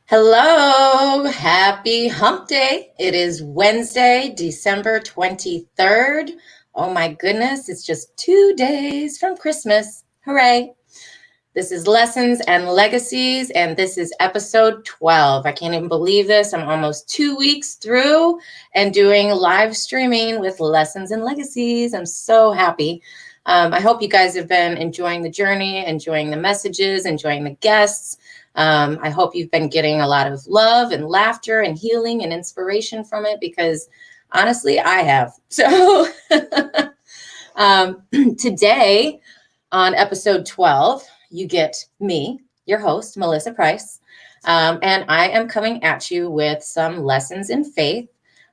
Hello, happy hump day. It is Wednesday, December 23rd. Oh my goodness, it's just 2 days from Christmas. Hooray. This is Lessons and Legacies, and this is episode 12. I can't even believe this. I'm almost 2 weeks through and doing live streaming with Lessons and Legacies. I'm so happy. I hope you guys have been enjoying the journey, enjoying the messages, enjoying the guests. I hope you've been getting a lot of love and laughter and healing and inspiration from it because honestly, I have. So today on episode 12, you get me, your host, Melissa Price, and I am coming at you with some lessons in faith.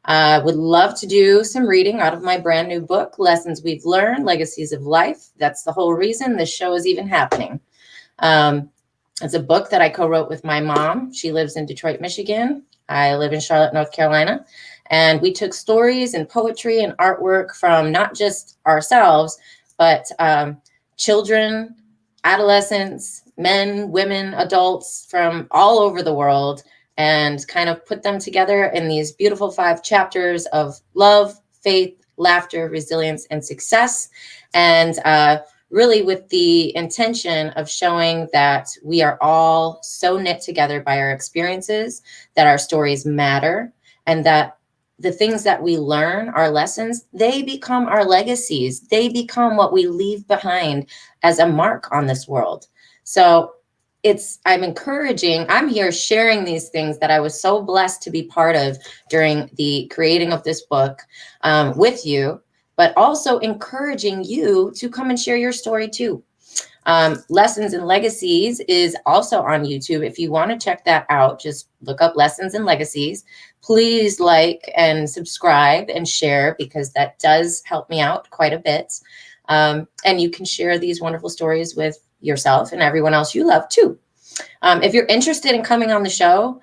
Would love to do some reading out of my brand new book, Lessons We've Learned, Legacies of Life. That's the whole reason this show is even happening. It's a book that I co-wrote with my mom. She lives in Detroit, Michigan. I live in Charlotte, North Carolina. And we took stories and poetry and artwork from not just ourselves, but children, adolescents, men, women, adults from all over the world, and kind of put them together in these beautiful 5 chapters of love, faith, laughter, resilience, and success. And really with the intention of showing that we are all so knit together by our experiences, that our stories matter, and that the things that we learn, our lessons, they become our legacies. They become what we leave behind as a mark on this world. So I'm here sharing these things that I was so blessed to be part of during the creating of this book with you, but also encouraging you to come and share your story too. Lessons and Legacies is also on YouTube. If you want to check that out, just look up Lessons and Legacies. Please like and subscribe and share because that does help me out quite a bit. And you can share these wonderful stories with yourself and everyone else you love too. If you're interested in coming on the show,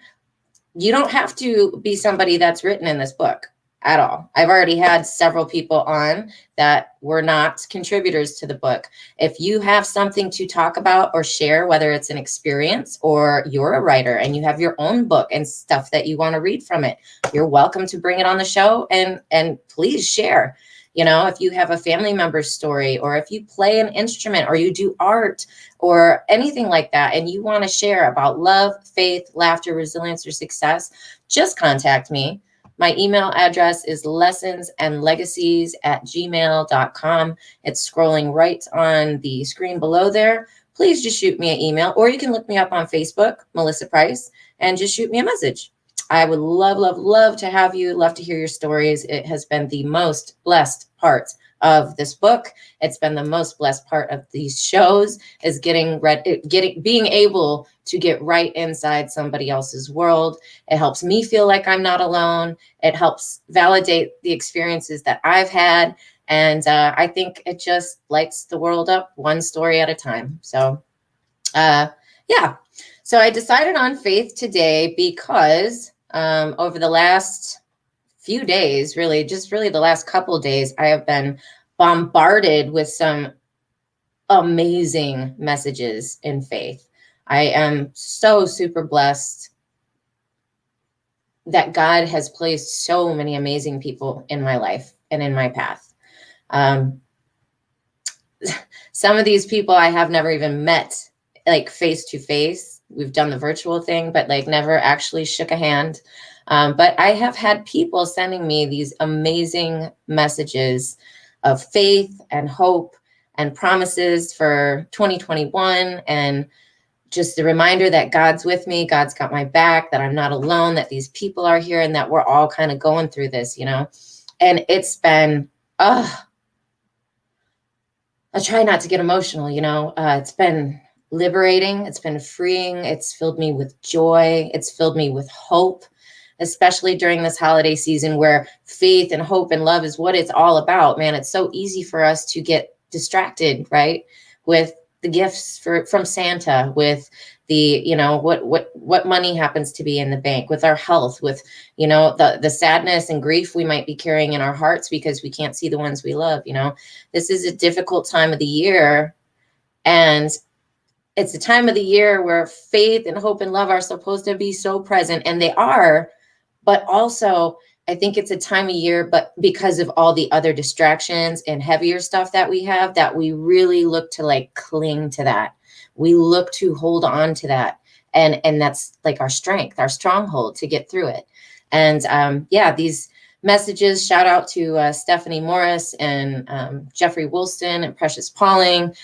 you don't have to be somebody that's written in this book at all. I've already had several people on that were not contributors to the book. If you have something to talk about or share, whether it's an experience or you're a writer and you have your own book and stuff that you want to read from it, you're welcome to bring it on the show and please share. You know, if you have a family member's story, or if you play an instrument, or you do art, or anything like that, and you want to share about love, faith, laughter, resilience, or success, just contact me. My email address is lessonsandlegacies@gmail.com. It's scrolling right on the screen below there. Please just shoot me an email, or you can look me up on Facebook, Melissa Price, and just shoot me a message. I would love, love, love to have you, love to hear your stories. It has been the most blessed part of this book. It's been the most blessed part of these shows is being able to get right inside somebody else's world. It helps me feel like I'm not alone. It helps validate the experiences that I've had. And I think it just lights the world up one story at a time. So, yeah. So I decided on faith today because over the last few days, really the last couple of days, I have been bombarded with some amazing messages in faith. I am so super blessed that God has placed so many amazing people in my life and in my path. Some of these people I have never even met, like face to face. We've done the virtual thing, but like never actually shook a hand. But I have had people sending me these amazing messages of faith and hope and promises for 2021. And just the reminder that God's with me, God's got my back, that I'm not alone, that these people are here, and that we're all kind of going through this, you know. And it's been, I try not to get emotional, you know. It's been liberating. It's been freeing. It's filled me with joy. It's filled me with hope, especially during this holiday season where faith and hope and love is what it's all about. Man, it's so easy for us to get distracted, right? With the gifts from Santa, with the, you know, what money happens to be in the bank, with our health, with, you know, the sadness and grief we might be carrying in our hearts because we can't see the ones we love. You know, this is a difficult time of the year, and it's a time of the year where faith and hope and love are supposed to be so present, and they are, but also I think it's a time of year, but because of all the other distractions and heavier stuff that we have, that we really look to like cling to that. We look to hold on to that. And that's like our strength, our stronghold to get through it. And yeah, these messages, shout out to Stephanie Morris and Jeffrey Woolston and Precious Pauling,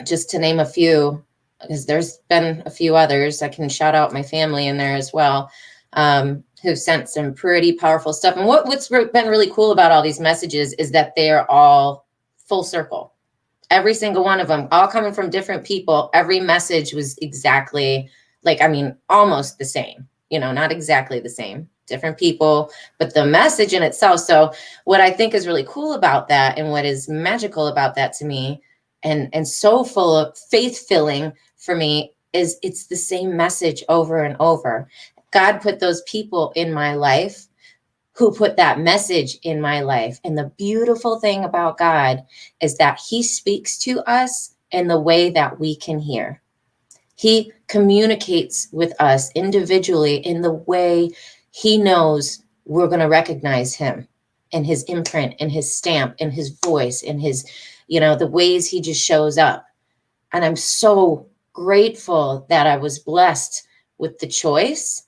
just to name a few, because there's been a few others. I can shout out my family in there as well, who've sent some pretty powerful stuff. And what's been really cool about all these messages is that they are all full circle. Every single one of them, all coming from different people. Every message was exactly like, I mean, almost the same, you know, not exactly the same, different people, but the message in itself. So what I think is really cool about that, and what is magical about that to me, and so full of faith filling for me, is it's the same message over and over. God put those people in my life who put that message in my life. And the beautiful thing about God is that he speaks to us in the way that we can hear. He communicates with us individually in the way he knows we're going to recognize him, and his imprint and his stamp and his voice and his, you know, the ways he just shows up. And I'm so grateful that I was blessed with the choice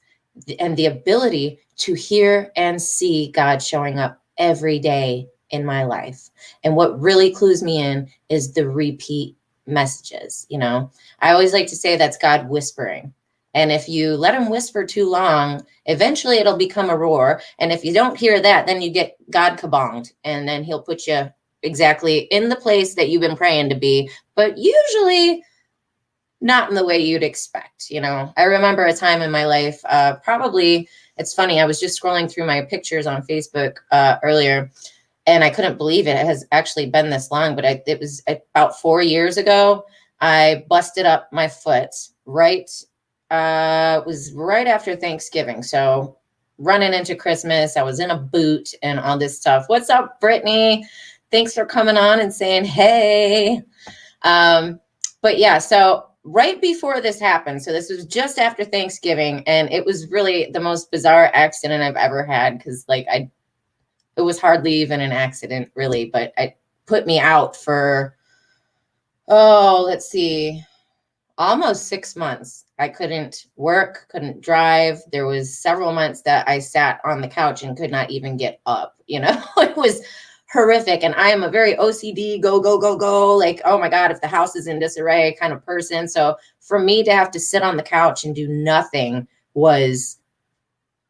and the ability to hear and see God showing up every day in my life. And what really clues me in is the repeat messages. You know, I always like to say that's God whispering. And if you let him whisper too long, eventually it'll become a roar. And if you don't hear that, then you get God kabonged, and then he'll put you exactly in the place that you've been praying to be, but usually not in the way you'd expect. You know, I remember a time in my life, probably, it's funny, I was just scrolling through my pictures on Facebook earlier, and I couldn't believe it. It has actually been this long, but it was about 4 years ago. I busted up my foot it was right after Thanksgiving. So running into Christmas, I was in a boot and all this stuff. What's up, Brittany? Thanks for coming on and saying, hey. But yeah, so right before this happened, so this was just after Thanksgiving, and it was really the most bizarre accident I've ever had, because like it was hardly even an accident really, but it put me out for, let's see, almost 6 months. I couldn't work, couldn't drive. There was several months that I sat on the couch and could not even get up, you know. It was horrific. And I am a very OCD, go, go, go, go, like, oh my God, if the house is in disarray kind of person. So for me to have to sit on the couch and do nothing was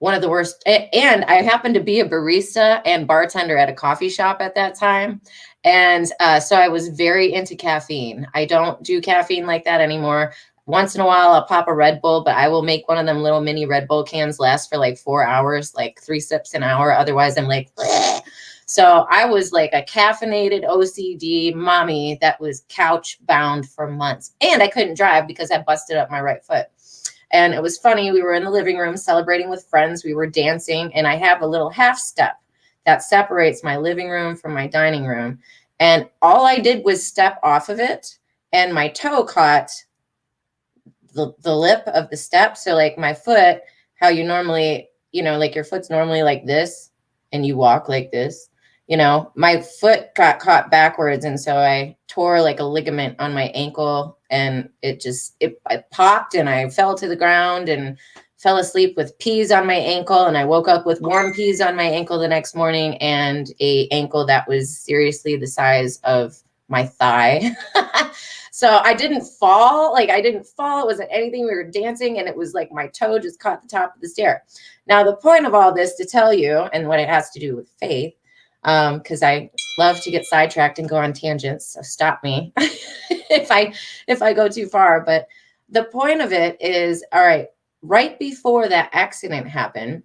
one of the worst. And I happened to be a barista and bartender at a coffee shop at that time. And so I was very into caffeine. I don't do caffeine like that anymore. Once in a while, I'll pop a Red Bull, but I will make one of them little mini Red Bull cans last for like 4 hours, like 3 sips an hour. Otherwise, I'm like, bleh. So I was like a caffeinated OCD mommy that was couch bound for months. And I couldn't drive because I busted up my right foot. And it was funny. We were in the living room celebrating with friends. We were dancing, and I have a little half step that separates my living room from my dining room. And all I did was step off of it, and my toe caught the lip of the step. So like my foot, how you normally, you know, like your foot's normally like this and you walk like this, you know, my foot got caught backwards. And so I tore like a ligament on my ankle, and it popped, and I fell to the ground and fell asleep with peas on my ankle. And I woke up with warm peas on my ankle the next morning, and a ankle that was seriously the size of my thigh. So I didn't fall. It wasn't anything. We were dancing, and it was like my toe just caught the top of the stair. Now, the point of all this to tell you, and what it has to do with faith, because I love to get sidetracked and go on tangents. So stop me if I go too far. But the point of it is, all right, right before that accident happened,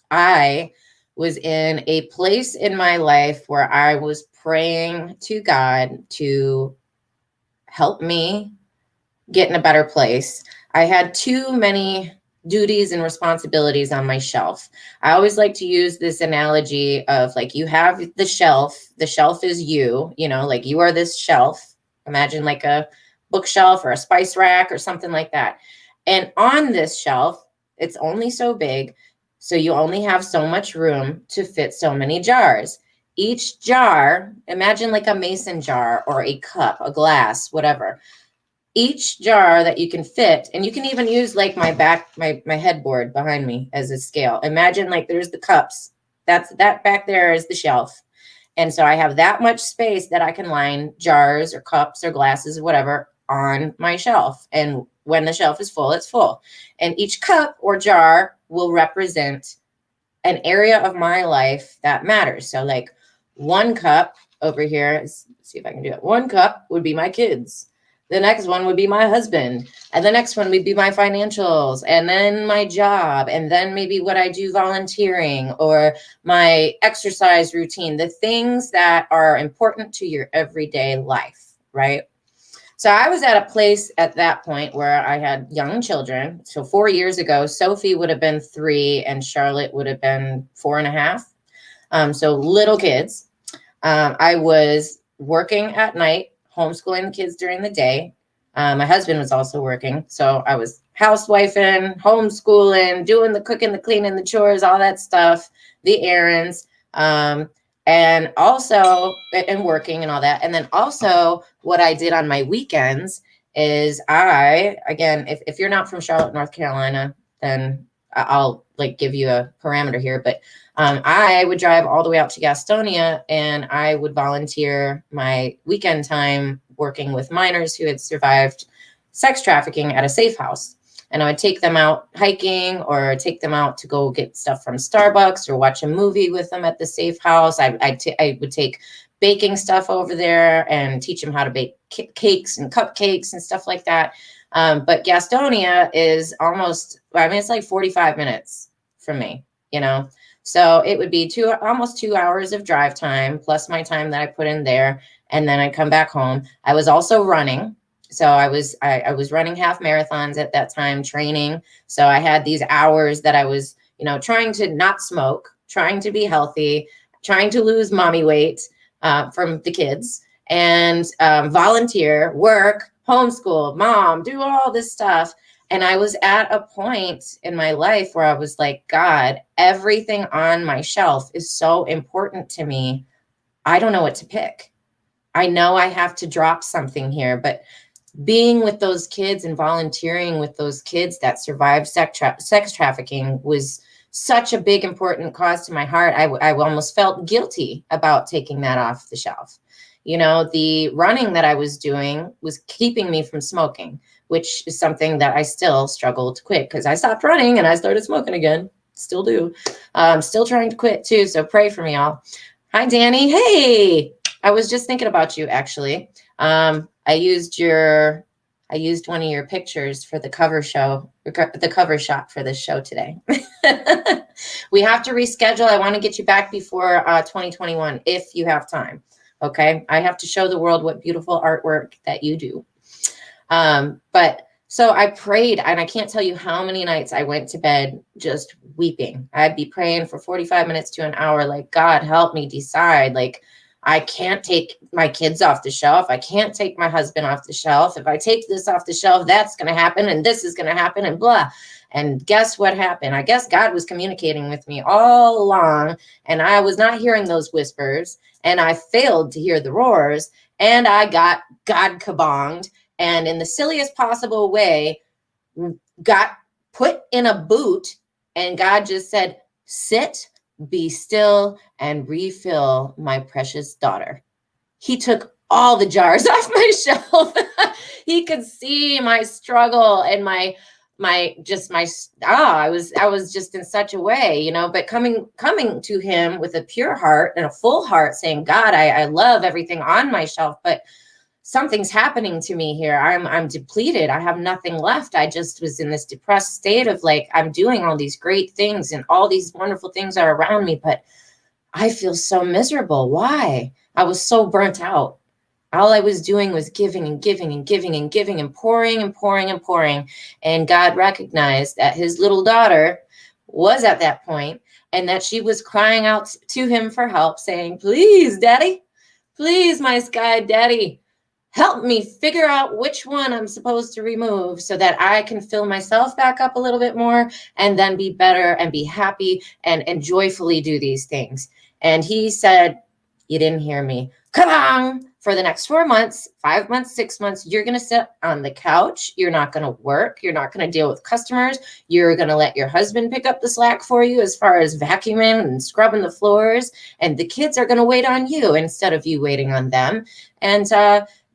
I was in a place in my life where I was praying to God to help me get in a better place. I had too many duties and responsibilities on my shelf. I always like to use this analogy of like, you have the shelf is you know, like you are this shelf. Imagine like a bookshelf or a spice rack or something like that. And on this shelf, it's only so big, so you only have so much room to fit so many jars. Each jar, imagine like a mason jar or a cup, a glass, whatever. Each jar that you can fit, and you can even use like my headboard behind me as a scale. Imagine like there's the cups. That back there is the shelf. And so I have that much space that I can line jars or cups or glasses or whatever on my shelf. And when the shelf is full, it's full. And each cup or jar will represent an area of my life that matters. So like one cup over here, let's see if I can do it. One cup would be my kids. The next one would be my husband. And the next one would be my financials, and then my job, and then maybe what I do volunteering or my exercise routine, the things that are important to your everyday life, right? So I was at a place at that point where I had young children. So 4 years ago, Sophie would have been 3 and Charlotte would have been 4.5. So little kids. I was working at night, homeschooling the kids during the day. My husband was also working. So I was housewifing, homeschooling, doing the cooking, the cleaning, the chores, all that stuff, the errands. And also, and working and all that. And then also what I did on my weekends is again, if you're not from Charlotte, North Carolina, then I'll like give you a parameter here, but I would drive all the way out to Gastonia and I would volunteer my weekend time working with minors who had survived sex trafficking at a safe house. And I would take them out hiking or take them out to go get stuff from Starbucks or watch a movie with them at the safe house. I would take baking stuff over there and teach them how to bake cakes and cupcakes and stuff like that. But Gastonia is it's like 45 minutes from me, you know? So it would be almost 2 hours of drive time plus my time that I put in there. And then I come back home. I was also running. So I was running half marathons at that time, training. So I had these hours that I was, trying to not smoke, trying to be healthy, trying to lose mommy weight from the kids, and volunteer, work, homeschool, mom, do all this stuff. And I was at a point in my life where I was like, God, everything on my shelf is so important to me. I don't know what to pick. I know I have to drop something here, but being with those kids and volunteering with those kids that survived sex trafficking was such a big, important cause to my heart. I almost felt guilty about taking that off the shelf. The running that I was doing was keeping me from smoking, which is something that I still struggle to quit because I stopped running and I started smoking again. Still do. Still trying to quit too. So pray for me all. Hi, Danny. Hey, I was just thinking about you actually. I used one of your pictures for the cover shot for this show today. We have to reschedule. I want to get you back before 2021 if you have time. Okay. I have to show the world what beautiful artwork that you do. But so I prayed, and I can't tell you how many nights I went to bed just weeping. I'd be praying for 45 minutes to an hour, like, God, help me decide. Like, I can't take my kids off the shelf. I can't take my husband off the shelf. If I take this off the shelf, that's going to happen, and this is going to happen, and blah. And guess what happened? I guess God was communicating with me all along, and I was not hearing those whispers, and I failed to hear the roars, and I got God kabonged, and in the silliest possible way, got put in a boot, and God just said, sit, be still, and refill my precious daughter. He took all the jars off my shelf. He could see my struggle and I was just in such a way, but coming to him with a pure heart and a full heart saying, God, I love everything on my shelf, but something's happening to me here. I'm depleted. I have nothing left. I just was in this depressed state of like, I'm doing all these great things and all these wonderful things are around me, but I feel so miserable. Why? I was so burnt out. All I was doing was giving and giving and giving and giving and pouring and pouring and pouring. And God recognized that his little daughter was at that point and that she was crying out to him for help, saying, please, daddy, please, my sky daddy, help me figure out which one I'm supposed to remove so that I can fill myself back up a little bit more and then be better and be happy and joyfully do these things. And he said, you didn't hear me. Come on. For the next 4 months, 5 months, 6 months, you're going to sit on the couch. You're not going to work. You're not going to deal with customers. You're going to let your husband pick up the slack for you as far as vacuuming and scrubbing the floors. And the kids are going to wait on you instead of you waiting on them. And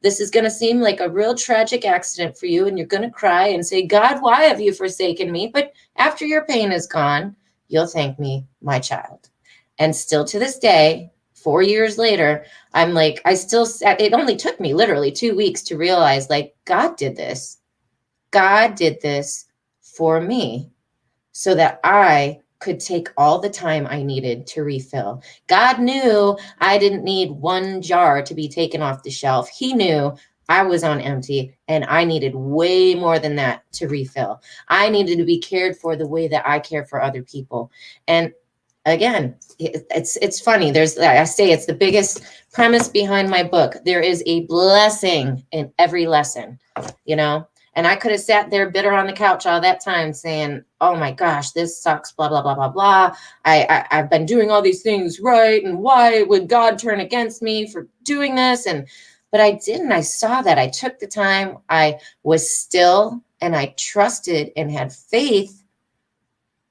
this is going to seem like a real tragic accident for you. And you're going to cry and say, God, why have you forsaken me? But after your pain is gone, you'll thank me, my child. And still to this day, 4 years later, I'm like, it only took me literally 2 weeks to realize, like, God did this. God did this for me so that I could take all the time I needed to refill. God knew I didn't need one jar to be taken off the shelf. He knew I was on empty and I needed way more than that to refill. I needed to be cared for the way that I care for other people. And again, it's funny. I say it's the biggest premise behind my book. There is a blessing in every lesson, you know? And I could have sat there bitter on the couch all that time saying, oh my gosh, this sucks, blah, blah, blah, blah, blah. I've been doing all these things right. And why would God turn against me for doing this? But I didn't. I saw that. I took the time. I was still and I trusted and had faith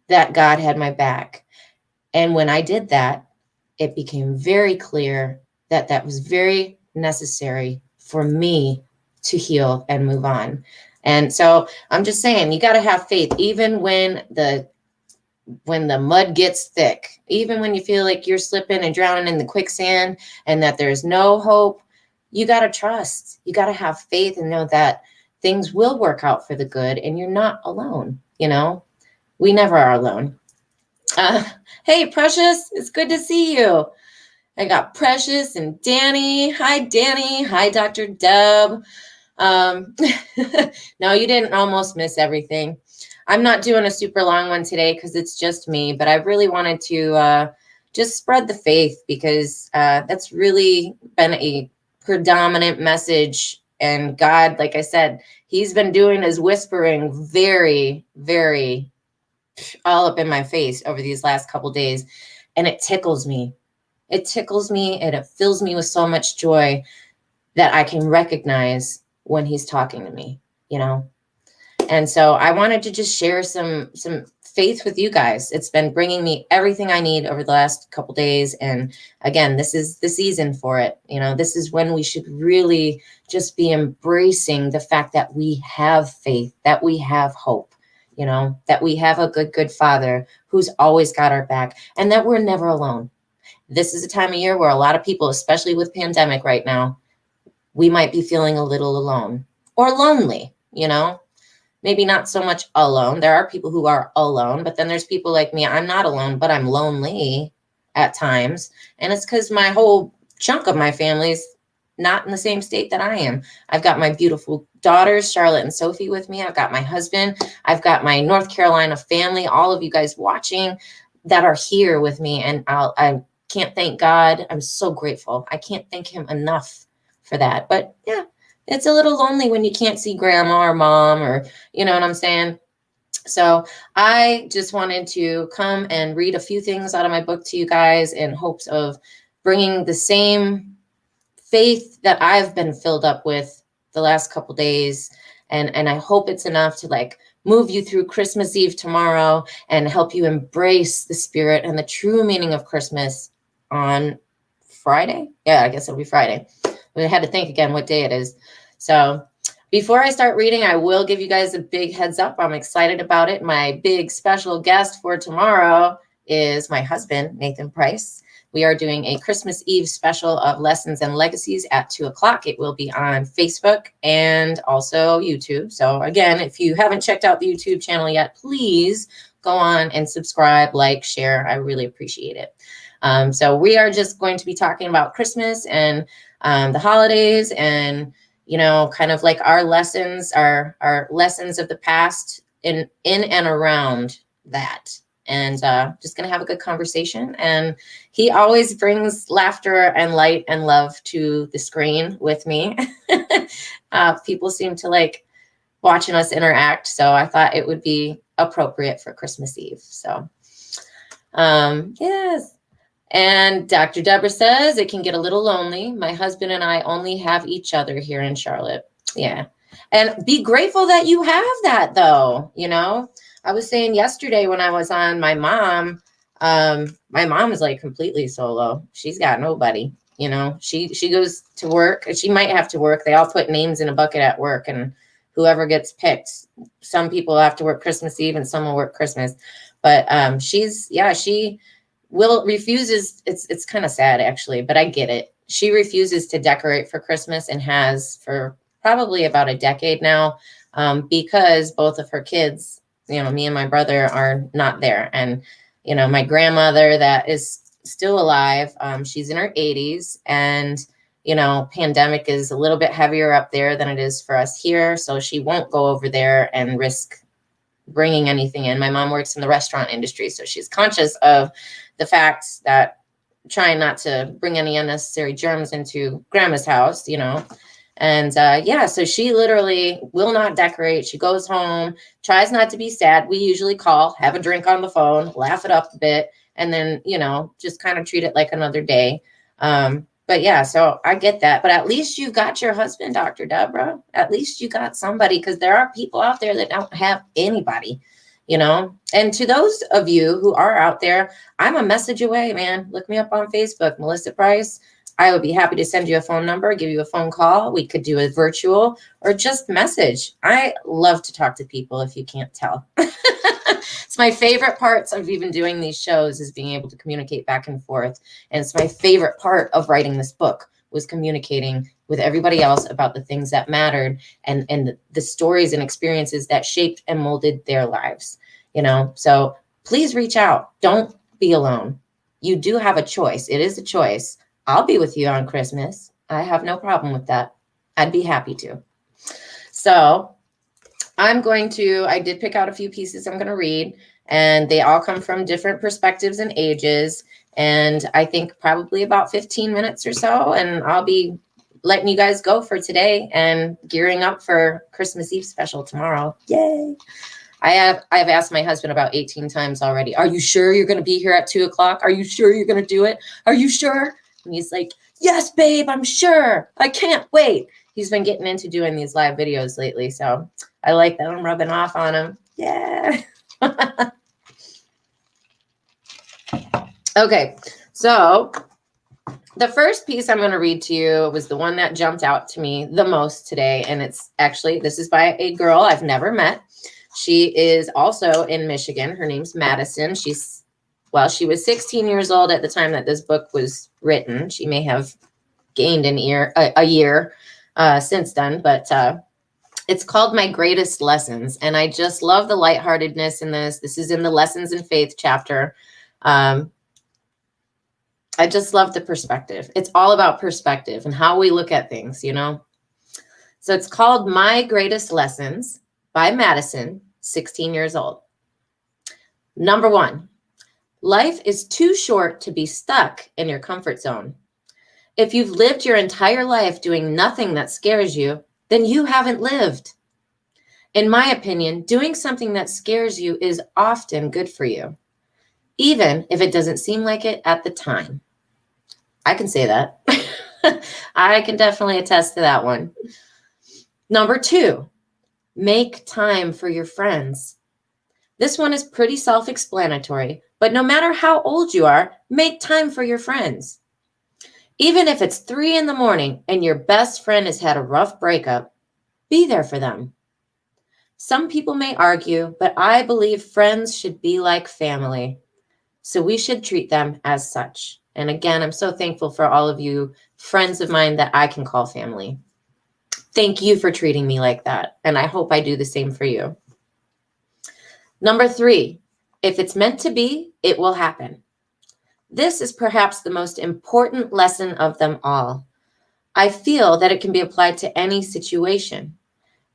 that God had my back. And when I did that, it became very clear that that was very necessary for me to heal and move on. And so I'm just saying, you got to have faith, even when the mud gets thick, even when you feel like you're slipping and drowning in the quicksand and that there's no hope, you got to trust. You got to have faith and know that things will work out for the good and you're not alone. You know, we never are alone. Hey, Precious, it's good to see you. I got Precious and Danny. Hi, Danny. Hi, Dr. Deb. No, you didn't almost miss everything. I'm not doing a super long one today because it's just me, but I really wanted to just spread the faith because that's really been a predominant message. And God, like I said, he's been doing his whispering very, very all up in my face over these last couple days. And it tickles me. It tickles me and it fills me with so much joy that I can recognize when he's talking to me, you know? And so I wanted to just share some faith with you guys. It's been bringing me everything I need over the last couple days. And again, this is the season for it. You know, this is when we should really just be embracing the fact that we have faith, that we have hope, you know, that we have a good Father who's always got our back and that we're never alone. This is a time of year where a lot of people, especially with pandemic right now, we might be feeling a little alone or lonely, you know, maybe not so much alone. There are people who are alone, but then there's people like me. I'm not alone, but I'm lonely at times. And it's because my whole chunk of my family's not in the same state that I am. I've got my beautiful daughters, Charlotte and Sophie, with me. I've got my husband. I've got my North Carolina family, all of you guys watching that are here with me. And I can't thank God. I'm so grateful. I can't thank him enough for that. But yeah, it's a little lonely when you can't see grandma or mom or, you know what I'm saying? So I just wanted to come and read a few things out of my book to you guys in hopes of bringing the same faith that I've been filled up with the last couple days. And I hope it's enough to like move you through Christmas Eve tomorrow and help you embrace the spirit and the true meaning of Christmas on Friday. Yeah, I guess it'll be Friday. I had to think again what day it is. So before I start reading, I will give you guys a big heads up. I'm excited about it. My big special guest for tomorrow is my husband, Nathan Price. We are doing a Christmas Eve special of Lessons and Legacies at 2:00. It will be on Facebook and also YouTube. So again, if you haven't checked out the YouTube channel yet, please go on and subscribe, like, share. I really appreciate it. So we are just going to be talking about Christmas and the holidays and, you know, kind of like our lessons, our lessons of the past in and around that. and just going to have a good conversation. And he always brings laughter and light and love to the screen with me. People seem to like watching us interact. So I thought it would be appropriate for Christmas Eve. So, yes. And Dr. Deborah says it can get a little lonely. My husband and I only have each other here in Charlotte. Yeah. And be grateful that you have that, though. You know, I was saying yesterday when I was on my mom is like completely solo. She's got nobody. You know, she goes to work. She might have to work. They all put names in a bucket at work, and whoever gets picked. Some people have to work Christmas Eve and some will work Christmas. But she refuses. It's kind of sad, actually, but I get it. She refuses to decorate for Christmas and has for probably about a decade now, because both of her kids, you know, me and my brother, are not there. And, you know, my grandmother that is still alive, she's in her 80s, and, you know, pandemic is a little bit heavier up there than it is for us here. So she won't go over there and risk bringing anything in. My mom works in the restaurant industry, so she's conscious of the fact that trying not to bring any unnecessary germs into grandma's house, you know. And so she literally will not decorate. She goes home, tries not to be sad. We usually call, have a drink on the phone, laugh it up a bit, and then, you know, just kind of treat it like another day. But yeah, so I get that. But at least you've got your husband, Dr. Deborah. At least you got somebody, because there are people out there that don't have anybody, you know. And to those of you who are out there, I'm a message away, man. Look me up on Facebook, Melissa Price. I would be happy to send you a phone number, give you a phone call. We could do a virtual or just message. I love to talk to people, if you can't tell. It's my favorite parts of even doing these shows is being able to communicate back and forth. And it's my favorite part of writing this book was communicating with everybody else about the things that mattered and the stories and experiences that shaped and molded their lives, you know. So please reach out. Don't be alone. You do have a choice. It is a choice. I'll be with you on Christmas. I have no problem with that. I'd be happy to. So I did pick out a few pieces I'm going to read, and they all come from different perspectives and ages. And I think probably about 15 minutes or so. And I'll be letting you guys go for today and gearing up for Christmas Eve special tomorrow. Yay. I've asked my husband about 18 times already. Are you sure you're going to be here at 2:00? Are you sure you're going to do it? Are you sure? And he's like, yes, babe, I'm sure. I can't wait. He's been getting into doing these live videos lately. So I like that I'm rubbing off on him. Yeah. Okay. So the first piece I'm going to read to you was the one that jumped out to me the most today. And this is by a girl I've never met. She is also in Michigan. Her name's Madison. She was 16 years old at the time that this book was written. She may have gained a year since then, but it's called My Greatest Lessons. And I just love the lightheartedness in this. This is in the Lessons in Faith chapter. I just love the perspective. It's all about perspective and how we look at things, you know? So it's called My Greatest Lessons by Madison, 16 years old. Number 1, life is too short to be stuck in your comfort zone. If you've lived your entire life doing nothing that scares you, then you haven't lived. In my opinion, doing something that scares you is often good for you, even if it doesn't seem like it at the time. I can say that. I can definitely attest to that one. Number 2, make time for your friends. This one is pretty self-explanatory, but no matter how old you are, make time for your friends. Even if it's 3 a.m. and your best friend has had a rough breakup, be there for them. Some people may argue, but I believe friends should be like family, so we should treat them as such. And again, I'm so thankful for all of you friends of mine that I can call family. Thank you for treating me like that, and I hope I do the same for you. Number 3, if it's meant to be, it will happen. This is perhaps the most important lesson of them all. I feel that it can be applied to any situation.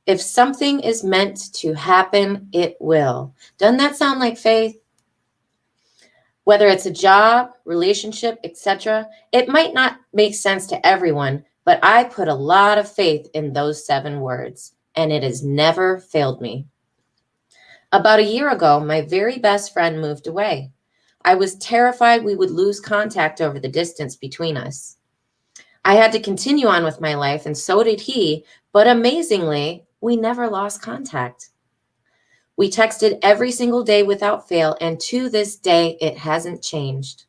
If something is meant to happen, it will. Doesn't that sound like faith? Whether it's a job, relationship, etc., it might not make sense to everyone, but I put a lot of faith in those 7 words, and it has never failed me. About a year ago, my very best friend moved away. I was terrified we would lose contact over the distance between us. I had to continue on with my life, and so did he, but amazingly, we never lost contact. We texted every single day without fail, and to this day, it hasn't changed.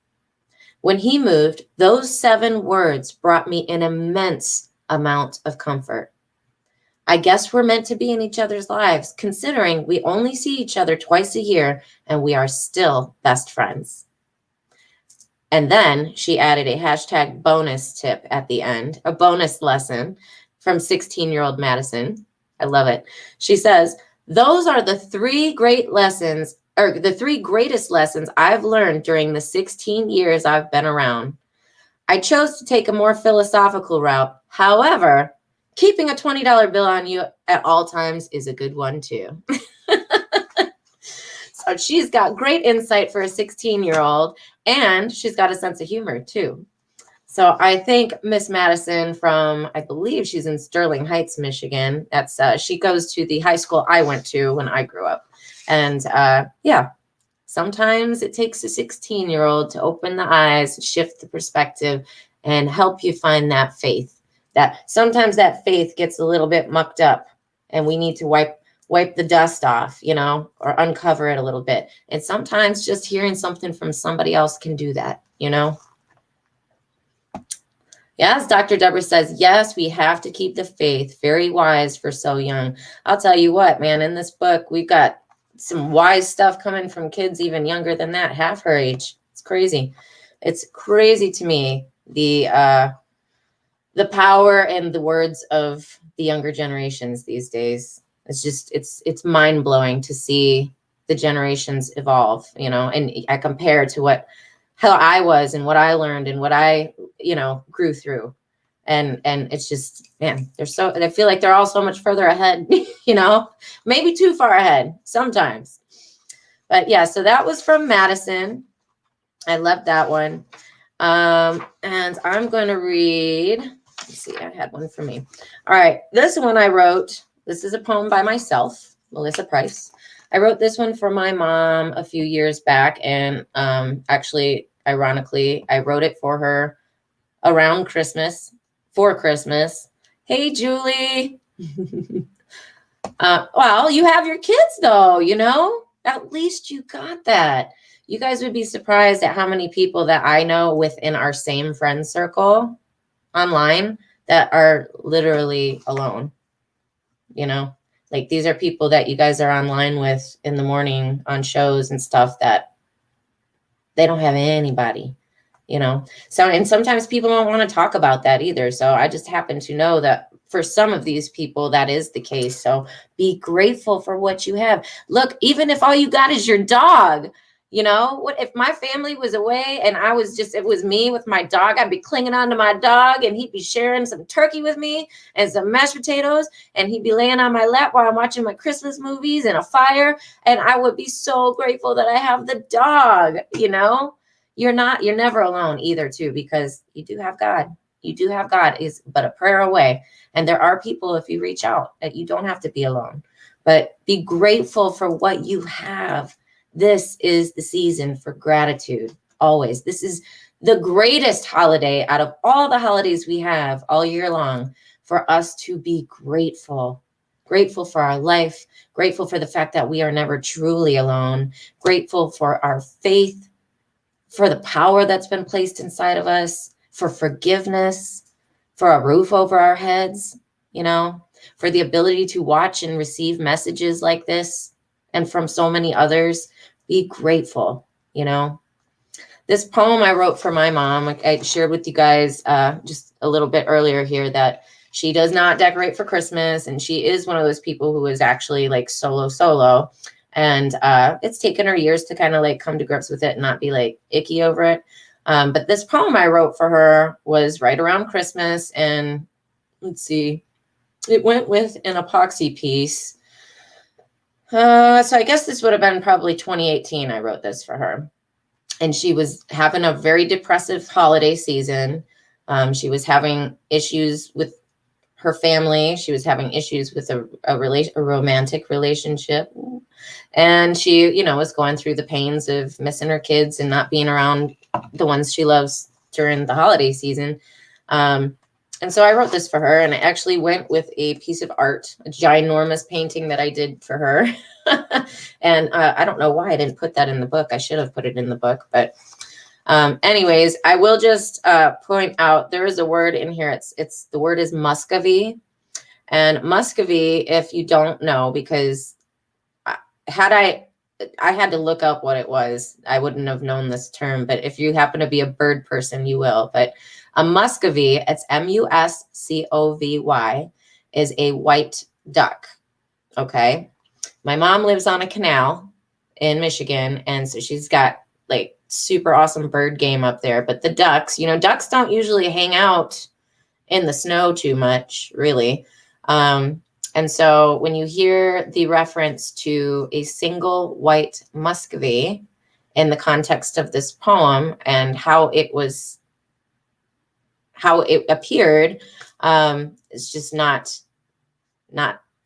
When he moved, those 7 words brought me an immense amount of comfort. I guess we're meant to be in each other's lives, considering we only see each other twice a year and we are still best friends. And then she added a hashtag bonus tip at the end, a bonus lesson from 16-year-old Madison. I love it. She says, those are the 3 great lessons, or the 3 greatest lessons I've learned during the 16 years I've been around. I chose to take a more philosophical route. However, keeping a $20 bill on you at all times is a good one too. So she's got great insight for a 16-year-old, and she's got a sense of humor too. So I think Miss Madison from, I believe she's in Sterling Heights, Michigan. That's she goes to the high school I went to when I grew up. And yeah, sometimes it takes a 16-year-old to open the eyes, shift the perspective, and help you find that faith. That sometimes that faith gets a little bit mucked up, and we need to wipe the dust off, or uncover it a little bit. And sometimes just hearing something from somebody else can do that, Yes, Dr. Deborah says, yes, we have to keep the faith. Very wise for so young. I'll tell you what, man, in this book, we've got some wise stuff coming from kids even younger than that, half her age. It's crazy. It's crazy to me, the power and the words of the younger generations these days. It's just, it's mind-blowing to see the generations evolve, and I compare to how I was and what I learned and what I, grew through. And it's just, man, I feel like they're all so much further ahead, maybe too far ahead sometimes. But yeah, so that was from Madison. I love that one. And I'm going to read, let's see, I had one for me. All right, this one I wrote. This is a poem by myself, Melissa Price. I wrote this one for my mom a few years back, and actually, ironically, I wrote it for her around Christmas, for Christmas. Hey, Julie. Well, you have your kids, though, At least you got that. You guys would be surprised at how many people that I know within our same friend circle online that are literally alone. Like these are people that you guys are online with in the morning on shows and stuff that they don't have anybody, So, and sometimes people don't want to talk about that either. So I just happen to know that for some of these people, that is the case. So be grateful for what you have. Look, even if all you got is your dog, what if my family was away and it was me with my dog, I'd be clinging on to my dog and he'd be sharing some turkey with me and some mashed potatoes, and he'd be laying on my lap while I'm watching my Christmas movies and a fire. And I would be so grateful that I have the dog, You're never alone either too, because you do have God. You do have God, is but a prayer away. And there are people, if you reach out, that you don't have to be alone, but be grateful for what you have. This is the season for gratitude, always. This is the greatest holiday out of all the holidays we have all year long, for us to be grateful. Grateful for our life, grateful for the fact that we are never truly alone, grateful for our faith, for the power that's been placed inside of us, for forgiveness, for a roof over our heads, for the ability to watch and receive messages like this and from so many others. Be grateful, This poem I wrote for my mom, I shared with you guys just a little bit earlier here that she does not decorate for Christmas, and she is one of those people who is actually like solo. And it's taken her years to kind of like come to grips with it and not be like icky over it. But this poem I wrote for her was right around Christmas. And let's see, it went with an epoxy piece. So I guess this would have been probably 2018. I wrote this for her. and she was having a very depressive holiday season. She was having issues with her family. She was having issues with a romantic relationship. And she, was going through the pains of missing her kids and not being around the ones she loves during the holiday season. And so I wrote this for her, and I actually went with a piece of art, a ginormous painting that I did for her. And I don't know why I didn't put that in the book. I should have put it in the book. But anyways, I will just point out there is a word in here. It's the word is Muscovy. And Muscovy, if you don't know, because I had to look up what it was. I wouldn't have known this term, but if you happen to be a bird person, you will. But a Muscovy, it's Muscovy, is a white duck. Okay. My mom lives on a canal in Michigan, and so she's got like super awesome bird game up there. But the ducks, ducks don't usually hang out in the snow too much, really. And so when you hear the reference to a single white Muscovy in the context of this poem and how it appeared, it's just not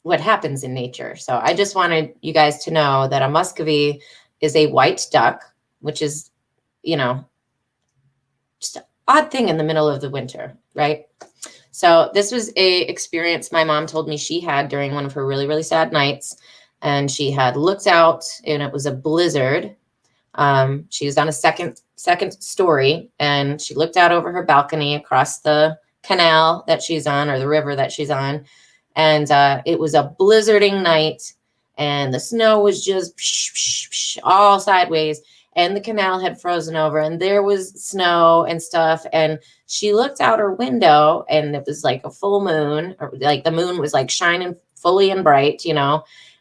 what happens in nature. So I just wanted you guys to know that a Muscovy is a white duck, which is, just an odd thing in the middle of the winter, right? So this was a experience my mom told me she had during one of her really, really sad nights. And she had looked out, and it was a blizzard. She was on a second story, and she looked out over her balcony across the canal that she's on, or the river that she's on. And it was a blizzarding night, and the snow was just all sideways, and the canal had frozen over, and there was snow and stuff. And she looked out her window, and it was like a full moon, or like the moon was like shining fully and bright,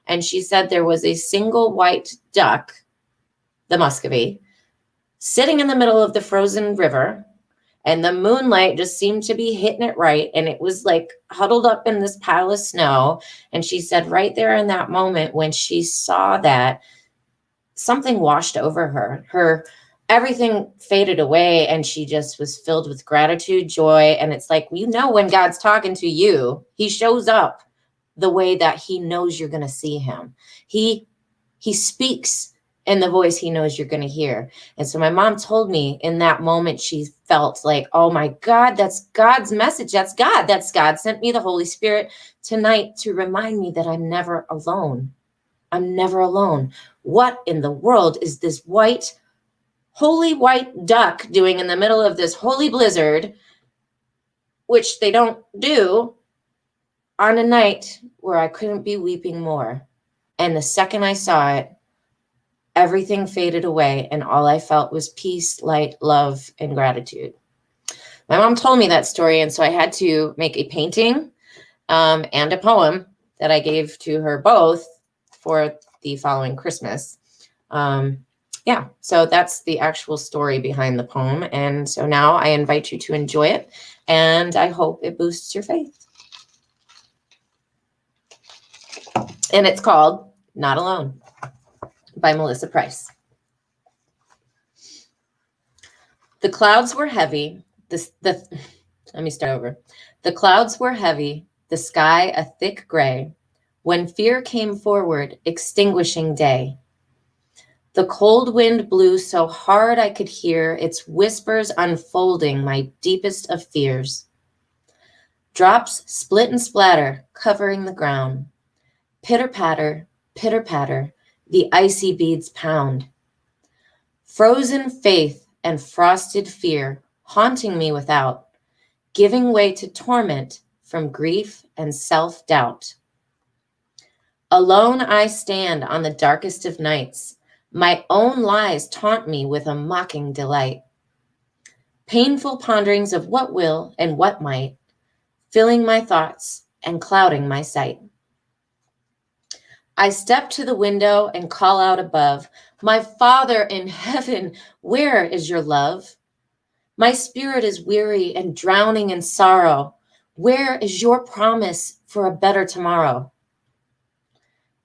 and she said there was a single white duck, the Muscovy, sitting in the middle of the frozen river, and the moonlight just seemed to be hitting it right. And it was like huddled up in this pile of snow. And she said right there in that moment when she saw that, something washed over her. Everything faded away, and she just was filled with gratitude, joy. And it's like, when God's talking to you, he shows up the way that he knows you're going to see him. He speaks in the voice he knows you're going to hear. And so my mom told me in that moment, she felt like, oh my God, that's God's message. That's God. God sent me the Holy Spirit tonight to remind me that I'm never alone. I'm never alone. What in the world is this holy white duck doing in the middle of this holy blizzard, which they don't do, on a night where I couldn't be weeping more? And the second I saw it, everything faded away, and all I felt was peace, light, love, and gratitude. My mom told me that story, and so I had to make a painting and a poem that I gave to her both for the following Christmas. So that's the actual story behind the poem. And so now I invite you to enjoy it, and I hope it boosts your faith. And it's called Not Alone by Melissa Price. The clouds were heavy. Let me start over. The clouds were heavy, the sky a thick gray, when fear came forward, extinguishing day. The cold wind blew so hard I could hear its whispers unfolding my deepest of fears. Drops split and splatter, covering the ground. Pitter-patter, the icy beads pound. Frozen faith and frosted fear haunting me without, giving way to torment from grief and self-doubt. Alone I stand on the darkest of nights. My own lies taunt me with a mocking delight. Painful ponderings of what will and what might, filling my thoughts and clouding my sight. I step to the window and call out above, my Father in heaven, where is your love? My spirit is weary and drowning in sorrow. Where is your promise for a better tomorrow?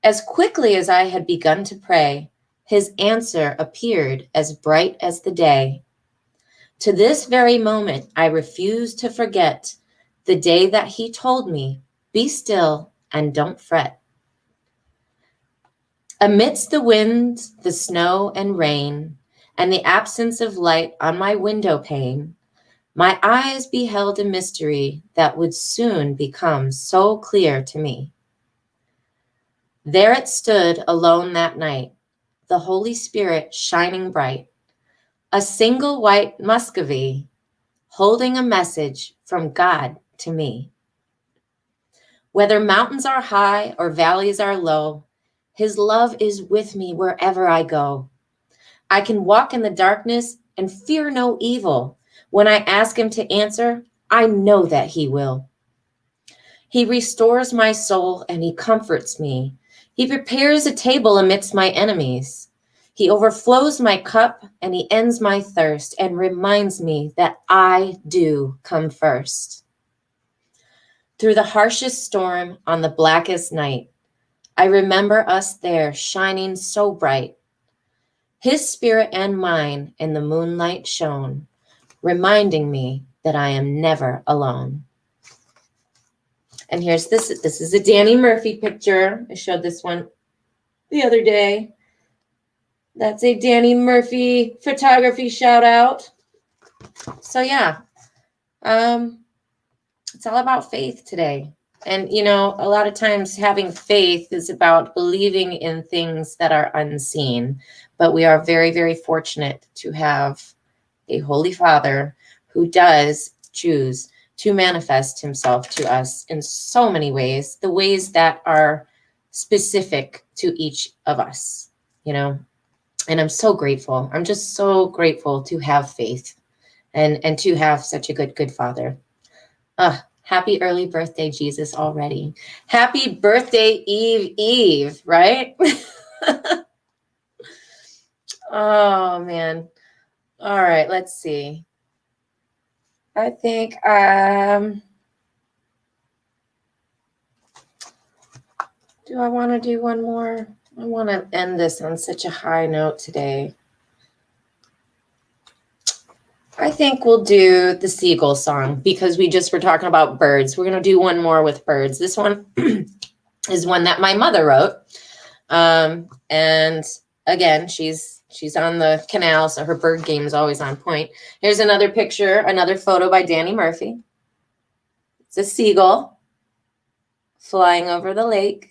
As quickly as I had begun to pray, His answer appeared as bright as the day. To this very moment, I refuse to forget the day that he told me, "Be still and don't fret." Amidst the winds, the snow and rain, and the absence of light on my window pane, my eyes beheld a mystery that would soon become so clear to me. There it stood alone that night, the Holy Spirit shining bright, a single white Muscovy, holding a message from God to me. Whether mountains are high or valleys are low, his love is with me wherever I go. I can walk in the darkness and fear no evil. When I ask him to answer, I know that he will. He restores my soul and he comforts me. He prepares a table amidst my enemies. He overflows my cup and he ends my thirst and reminds me that I do come first. Through the harshest storm on the blackest night, I remember us there shining so bright. His spirit and mine in the moonlight shone, reminding me that I am never alone. And here's this. This is a Danny Murphy picture. I showed this one the other day. That's a Danny Murphy photography shout out. So yeah, it's all about faith today. And, you know, a lot of times having faith is about believing in things that are unseen. But we are very, very fortunate to have a Holy Father who does choose to manifest himself to us in so many ways, the ways that are specific to each of us, you know. And I'm so grateful. I'm just so grateful to have faith and to have such a good Father. Happy early birthday, Jesus, already. Happy birthday, Eve, right? Oh, man. All right, let's see. I think, do I want to do one more? I want to end this on such a high note today. I think we'll do the seagull song because we just were talking about birds. We're going to do one more with birds. This one is one that my mother wrote. And again, she's on the canal, so her bird game is always on point. Here's another picture, another photo by Danny Murphy. It's a seagull flying over the lake.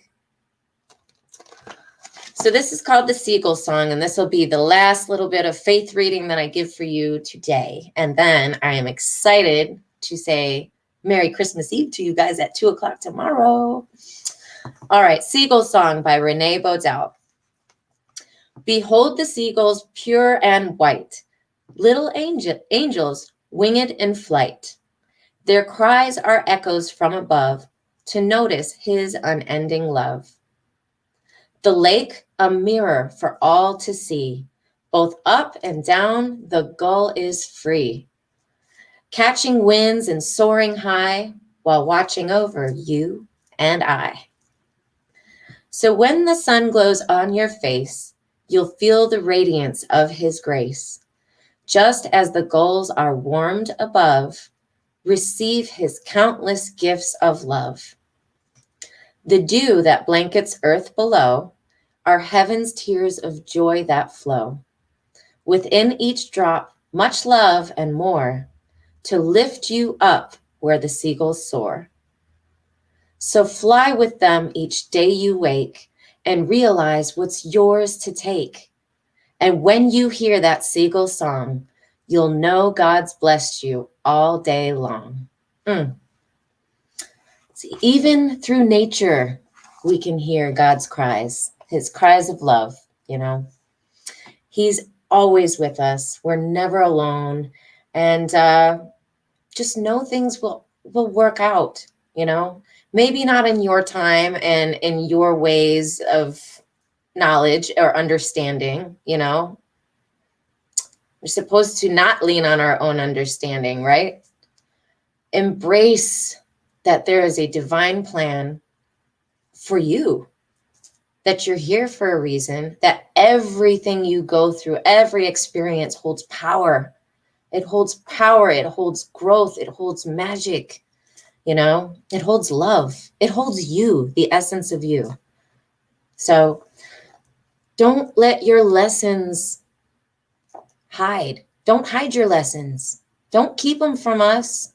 So this is called the Seagull Song, and this will be the last little bit of faith reading that I give for you today. And then I am excited to say Merry Christmas Eve to you guys at 2:00 tomorrow. All right, Seagull Song by Renee Bodell. Behold the seagulls pure and white, little angels winged in flight. Their cries are echoes from above to notice his unending love. The lake, a mirror for all to see. Both up and down, the gull is free, catching winds and soaring high while watching over you and I. So when the sun glows on your face, you'll feel the radiance of his grace. Just as the gulls are warmed above, receive his countless gifts of love. The dew that blankets earth below are heaven's tears of joy that flow. Within each drop, much love and more to lift you up where the seagulls soar. So fly with them each day you wake and realize what's yours to take. And when you hear that seagull song, you'll know God's blessed you all day long. See, even through nature, we can hear God's cries, his cries of love, you know. He's always with us. We're never alone. And just know things will work out, you know. Maybe not in your time and in your ways of knowledge or understanding, you know. We're supposed to not lean on our own understanding, right? Embrace that there is a divine plan for you. that you're here for a reason, that everything you go through, every experience holds power. It holds power, it holds growth, it holds magic, it holds love, it holds you, the essence of you. So don't let your lessons hide. Don't hide your lessons. Don't keep them from us.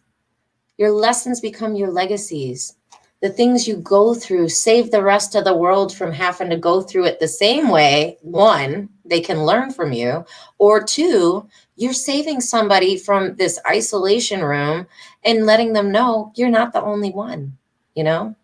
Your lessons become your legacies. The things you go through save the rest of the world from having to go through it the same way. One, they can learn from you. Or two, you're saving somebody from this isolation room and letting them know you're not the only one, you know?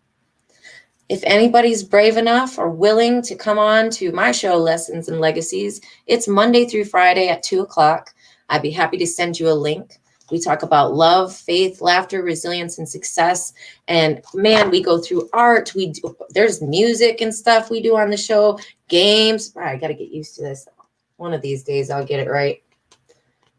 If anybody's brave enough or willing to come on to my show, Lessons and Legacies, it's Monday through Friday at 2:00. I'd be happy to send you a link. We talk about love, faith, laughter, resilience, and success. And man, we go through art. There's music and stuff we do on the show, games. I got to get used to this. One of these days I'll get it right.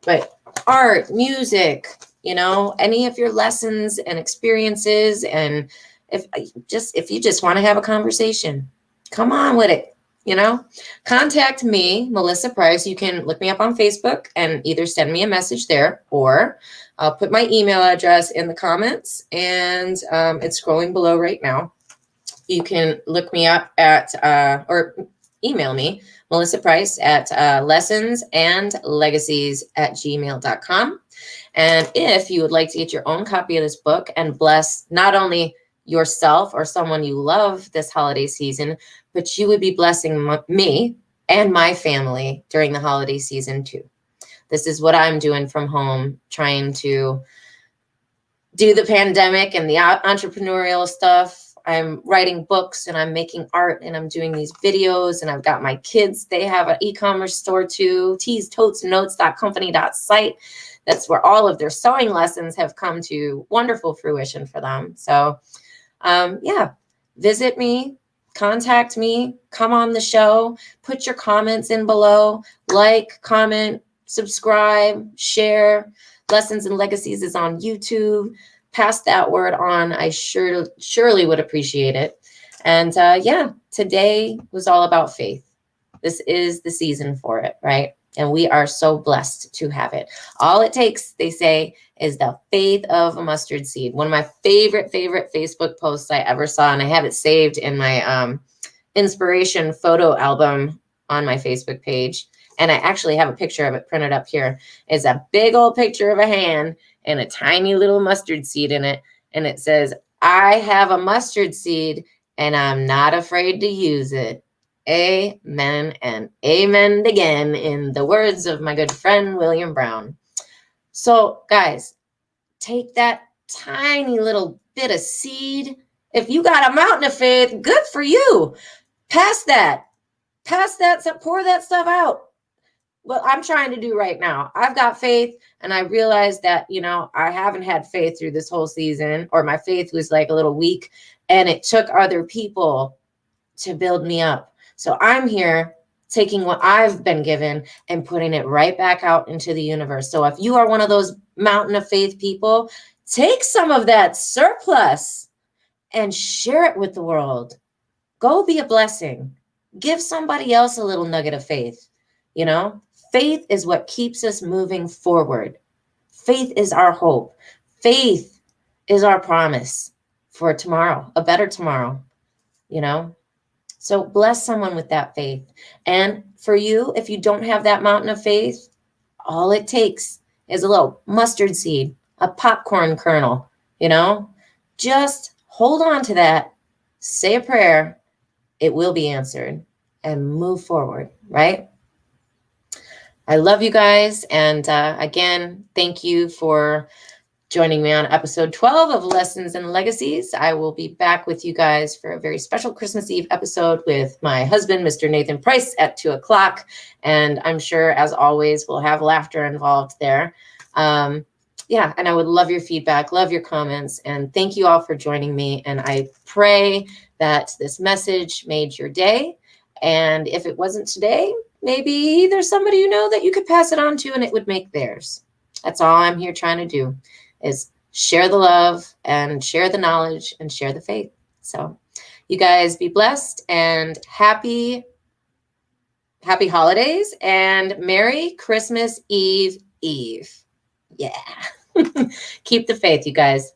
But art, music, any of your lessons and experiences, and if you just want to have a conversation, come on with it. Contact me, Melissa Price. You can look me up on Facebook and either send me a message there, or I'll put my email address in the comments, and it's scrolling below right now. You can look me up at or email me, Melissa Price, at lessonsandlegacies@gmail.com. And if you would like to get your own copy of this book and bless not only yourself or someone you love this holiday season, but you would be blessing me and my family during the holiday season too. This is what I'm doing from home, trying to do the pandemic and the entrepreneurial stuff. I'm writing books and I'm making art and I'm doing these videos, and I've got my kids. They have an e-commerce store too, teestotesnotes.company.site. That's where all of their sewing lessons have come to wonderful fruition for them. So visit me, contact me, come on the show, put your comments in below, like, comment, subscribe, share. Lessons and Legacies is on YouTube. Pass that word on. I surely would appreciate it. And today was all about faith. This is the season for it, right? And we are so blessed to have it. All it takes, they say, is the faith of a mustard seed. One of my favorite Facebook posts I ever saw, and I have it saved in my inspiration photo album on my Facebook page. And I actually have a picture of it printed up here. It's a big old picture of a hand and a tiny little mustard seed in it. And it says, I have a mustard seed and I'm not afraid to use it. Amen and amen again, in the words of my good friend, William Brown. So guys, take that tiny little bit of seed. If you got a mountain of faith, good for you. Pass that, pour that stuff out. What I'm trying to do right now, I've got faith, and I realized that, I haven't had faith through this whole season, or my faith was like a little weak, and it took other people to build me up. So I'm here taking what I've been given and putting it right back out into the universe. So if you are one of those mountain of faith people, take some of that surplus and share it with the world. Go be a blessing. Give somebody else a little nugget of faith. Faith is what keeps us moving forward. Faith is our hope. Faith is our promise for tomorrow, a better tomorrow, So bless someone with that faith. And for you, if you don't have that mountain of faith, all it takes is a little mustard seed, a popcorn kernel, Just hold on to that, say a prayer, it will be answered, and move forward, right? I love you guys. And again, thank you for joining me on episode 12 of Lessons and Legacies. I will be back with you guys for a very special Christmas Eve episode with my husband, Mr. Nathan Price, at 2:00. And I'm sure, as always, we'll have laughter involved there. And I would love your feedback, love your comments, and thank you all for joining me. And I pray that this message made your day. And if it wasn't today, maybe there's somebody that you could pass it on to and it would make theirs. That's all I'm here trying to do, is share the love and share the knowledge and share the faith. So you guys be blessed and happy holidays and Merry Christmas Eve. Yeah. Keep the faith, you guys.